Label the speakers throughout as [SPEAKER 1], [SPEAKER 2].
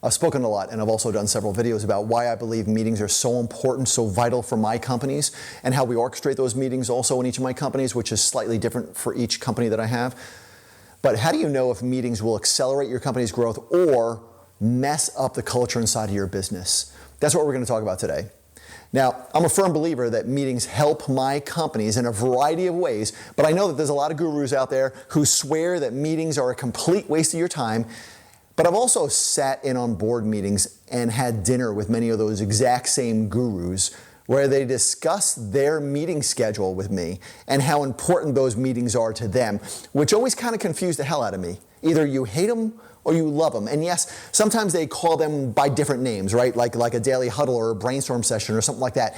[SPEAKER 1] I've spoken a lot, and I've also done several videos about why I believe meetings are so important, so vital for my companies, and how we orchestrate those meetings also in each of my companies, which is slightly different for each company that I have. But how do you know if meetings will accelerate your company's growth or mess up the culture inside of your business? That's what we're going to talk about today. Now, I'm a firm believer that meetings help my companies in a variety of ways, but I know that there's a lot of gurus out there who swear that meetings are a complete waste of your time. But I've also sat in on board meetings and had dinner with many of those exact same gurus where they discuss their meeting schedule with me and how important those meetings are to them, which always kind of confused the hell out of me. Either you hate them or you love them. And yes, sometimes they call them by different names, right? Like a daily huddle or a brainstorm session or something like that.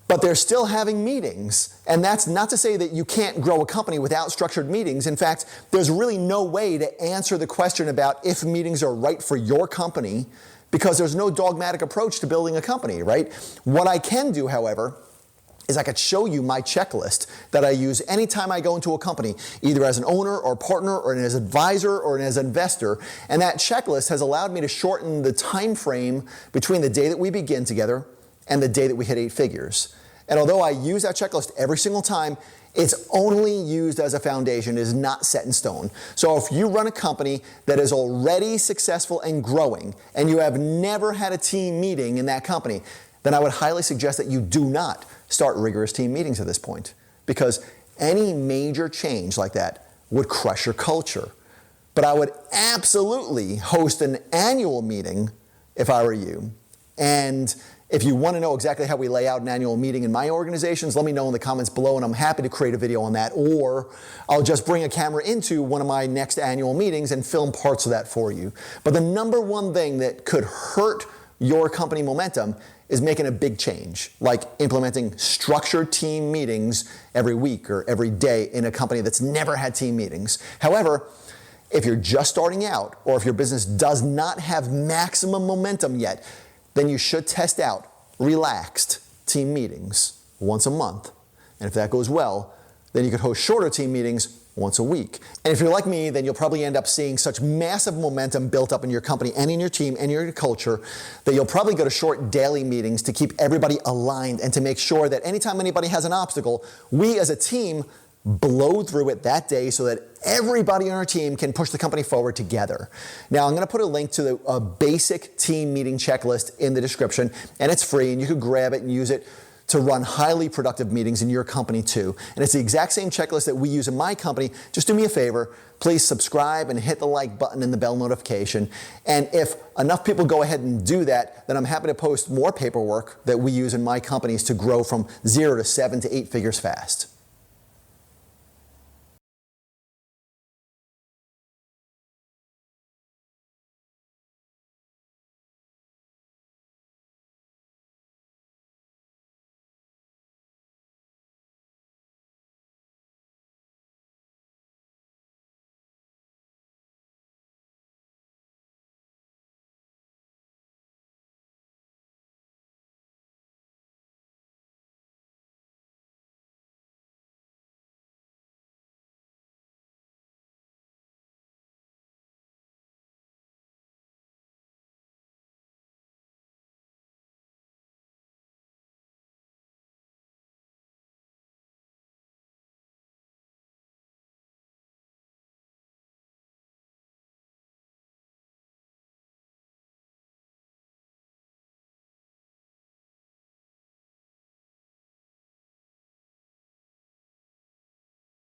[SPEAKER 1] But they're still having meetings, and that's not to say that you can't grow a company without structured meetings. In fact, there's really no way to answer the question about if meetings are right for your company because there's no dogmatic approach to building a company, right? What I can do, however, is I could show you my checklist that I use anytime I go into a company, either as an owner or partner or as an advisor or as an investor. And that checklist has allowed me to shorten the time frame between the day that we begin together and the day that we hit 8 figures. And although I use that checklist every single time, it's only used as a foundation. It is not set in stone. So if you run a company that is already successful and growing, and you have never had a team meeting in that company, then I would highly suggest that you do not start rigorous team meetings at this point. Because any major change like that would crush your culture. But I would absolutely host an annual meeting if I were you. And if you want to know exactly how we lay out an annual meeting in my organizations, let me know in the comments below, and I'm happy to create a video on that. Or I'll just bring a camera into one of my next annual meetings and film parts of that for you. But the number one thing that could hurt your company momentum is making a big change, like implementing structured team meetings every week or every day in a company that's never had team meetings. However, if you're just starting out, or if your business does not have maximum momentum yet, then you should test out relaxed team meetings once a month. And if that goes well, then you could host shorter team meetings once a week. And if you're like me, then you'll probably end up seeing such massive momentum built up in your company and in your team and your culture that you'll probably go to short daily meetings to keep everybody aligned and to make sure that anytime anybody has an obstacle, we as a team blow through it that day so that everybody on our team can push the company forward together. Now, I'm going to put a link to a basic team meeting checklist in the description, and it's free, and you can grab it and use it to run highly productive meetings in your company too. And it's the exact same checklist that we use in my company. Just do me a favor, please subscribe and hit the like button and the bell notification. And if enough people go ahead and do that, then I'm happy to post more paperwork that we use in my companies to grow from 0 to 7 to 8 figures fast.